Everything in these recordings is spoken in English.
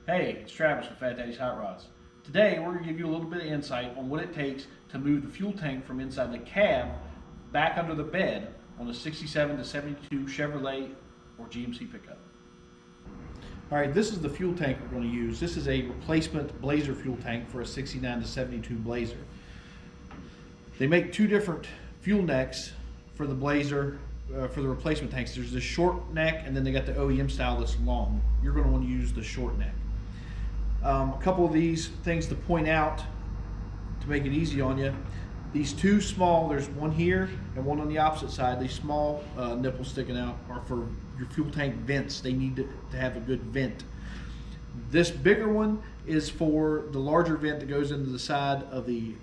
Hey, it's Travis with Fat Daddy's Hot Rods. Today we're going to give you a little bit of insight on what it takes to move the fuel tank from inside the cab back under the bed on a 67 to 72 Chevrolet or GMC pickup. Alright, this is the fuel tank we're going to use. This is a replacement Blazer fuel tank for a 69 to 72 Blazer. They make two different fuel necks for the Blazer, for the replacement tanks. There's the short neck and then they got the OEM style that's long. You're going to want to use the short neck. A couple of these things to point out to make it easy on you. These two small, there's one here and one on the opposite side. These small nipples sticking out are for your fuel tank vents. They need to have a good vent. This bigger one is for the larger vent that goes into the side of the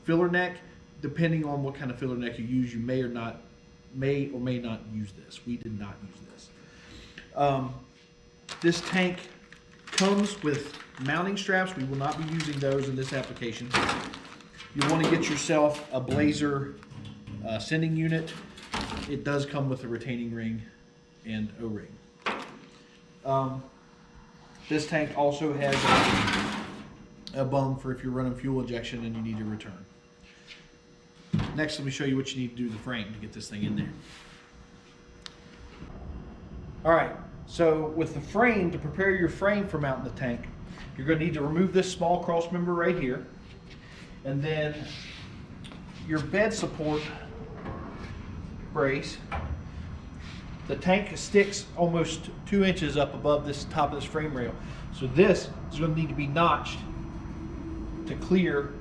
filler neck. Depending on what kind of filler neck you use, you may or may not use this. We did not use this. This tank comes with mounting straps. We will not be using those in this application. You want to get yourself a Blazer sending unit. It does come with a retaining ring and O-ring. This tank also has a bung for if you're running fuel injection and you need to return. Next, let me show you what you need to do to the frame to get this thing in there. All right, so with the frame, to prepare your frame for mounting the tank, you're going to need to remove this small cross member right here, and then your bed support brace. The tank sticks almost 2 inches up above this top of this frame rail, so this is going to need to be notched to clear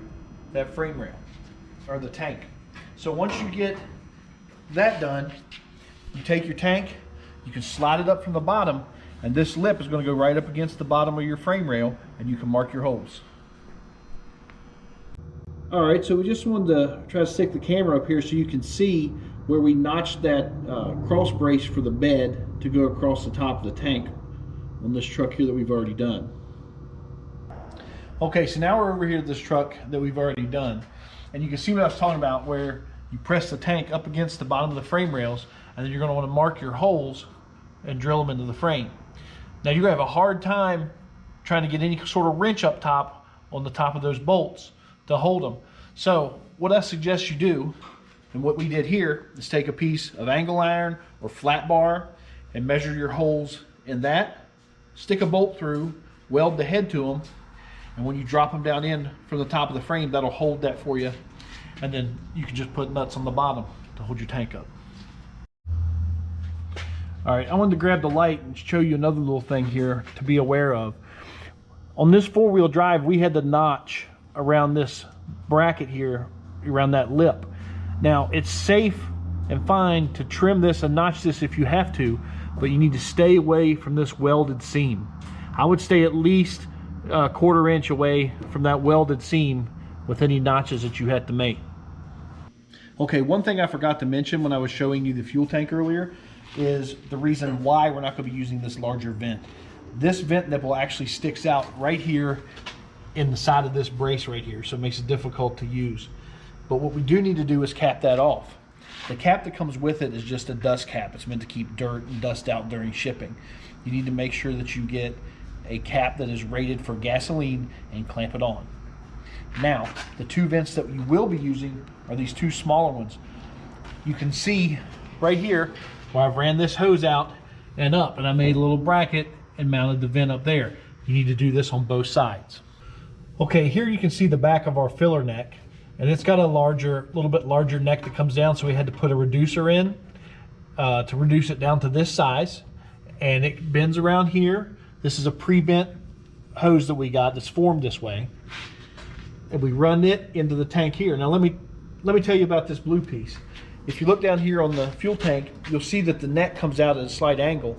that frame rail or the tank. So once you get that done, you take your tank, you can slide it up from the bottom, and this lip is going to go right up against the bottom of your frame rail, and you can mark your holes. Alright, so we just wanted to try to stick the camera up here so you can see where we notched that cross brace for the bed to go across the top of the tank on this truck here that we've already done. Okay, so now we're over here to this truck that we've already done, and you can see what I was talking about, where you press the tank up against the bottom of the frame rails, and then you're going to want to mark your holes and drill them into the frame. Now you're going to have a hard time trying to get any sort of wrench up top on the top of those bolts to hold them. So what I suggest you do, and what we did here, is take a piece of angle iron or flat bar and measure your holes in that, stick a bolt through, weld the head to them, and when you drop them down in from the top of the frame, that'll hold that for you, and then you can just put nuts on the bottom to hold your tank up. Alright, I wanted to grab the light and show you another little thing here to be aware of. On this four-wheel drive, we had the notch around this bracket here, around that lip. Now, it's safe and fine to trim this and notch this if you have to, but you need to stay away from this welded seam. I would stay at least a 1/4 inch away from that welded seam with any notches that you had to make. Okay, one thing I forgot to mention when I was showing you the fuel tank earlier is the reason why we're not going to be using this larger vent. This vent nipple actually sticks out right here in the side of this brace right here, so it makes it difficult to use. But what we do need to do is cap that off. The cap that comes with it is just a dust cap. It's meant to keep dirt and dust out during shipping. You need to make sure that you get a cap that is rated for gasoline and clamp it on. Now, the two vents that you will be using are these two smaller ones. You can see right here where I've ran this hose out and up, and I made a little bracket and mounted the vent up there. You need to do this on both sides. Okay, here you can see the back of our filler neck, and it's got a little bit larger neck that comes down, so we had to put a reducer in to reduce it down to this size, and it bends around here. This is a pre-bent hose that we got that's formed this way, and we run it into the tank here. Now let me tell you about this blue piece. If you look down here on the fuel tank, you'll see that the neck comes out at a slight angle.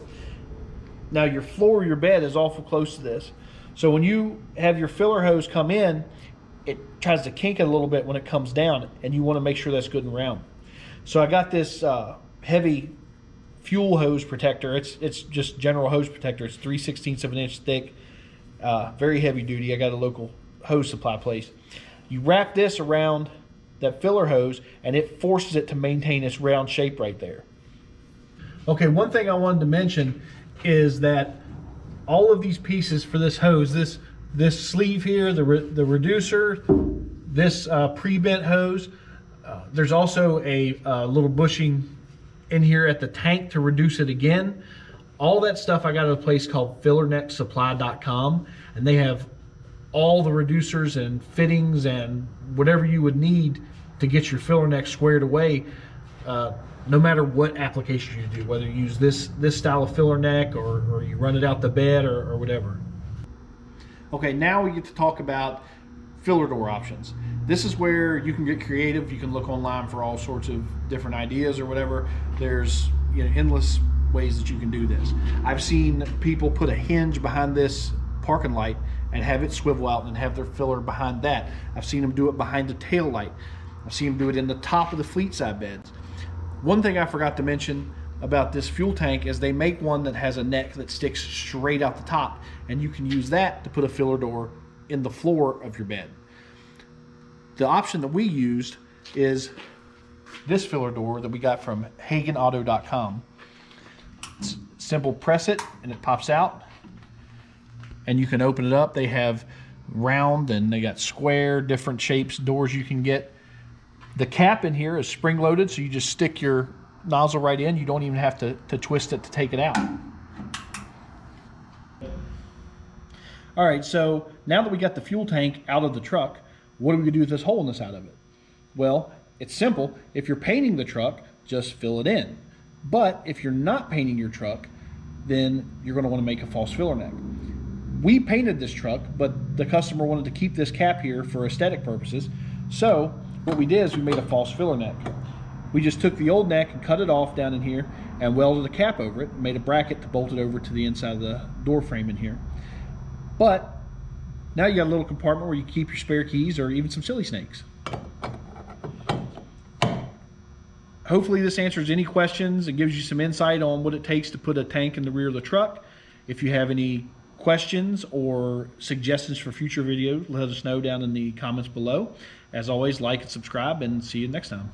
Now your floor of your bed is awful close to this, so when you have your filler hose come in, it tries to kink it a little bit when it comes down, and you want to make sure that's good and round. So I got this heavy fuel hose protector. It's just general hose protector. It's 3/16 of an inch thick, very heavy duty. I got a local hose supply place. You wrap this around that filler hose, and it forces it to maintain its round shape right there. Okay, one thing I wanted to mention is that all of these pieces for this hose, this sleeve here, the reducer, this pre-bent hose. There's also a little bushing in here at the tank to reduce it again. All that stuff I got at a place called fillernecksupply.com, and they have all the reducers and fittings and whatever you would need to get your filler neck squared away, no matter what application you do, whether you use this style of filler neck or you run it out the bed or whatever. Okay, now we get to talk about filler door options. This is where you can get creative. You can look online for all sorts of different ideas or whatever. There's endless ways that you can do this. I've seen people put a hinge behind this parking light and have it swivel out and have their filler behind that. I've seen them do it behind the tail light. I've seen them do it in the top of the fleet side beds. One thing I forgot to mention about this fuel tank is they make one that has a neck that sticks straight out the top, and you can use that to put a filler door in the floor of your bed. The option that we used is this filler door that we got from hagenauto.com. It's simple, press it and it pops out, and you can open it up. They have round and they got square, different shapes doors you can get. The cap in here is spring loaded, so you just stick your nozzle right in. You don't even have to twist it to take it out. All right, so now that we got the fuel tank out of the truck, what are we gonna do with this hole in the side of it? Well, it's simple. If you're painting the truck, just fill it in. But if you're not painting your truck, then you're gonna wanna make a false filler neck. We painted this truck, but the customer wanted to keep this cap here for aesthetic purposes. So what we did is we made a false filler neck. We just took the old neck and cut it off down in here and welded a cap over it, made a bracket to bolt it over to the inside of the door frame in here. But now you got a little compartment where you keep your spare keys or even some silly snakes. Hopefully this answers any questions and gives you some insight on what it takes to put a tank in the rear of the truck. If you have any questions or suggestions for future videos, let us know down in the comments below. As always, like and subscribe, and see you next time.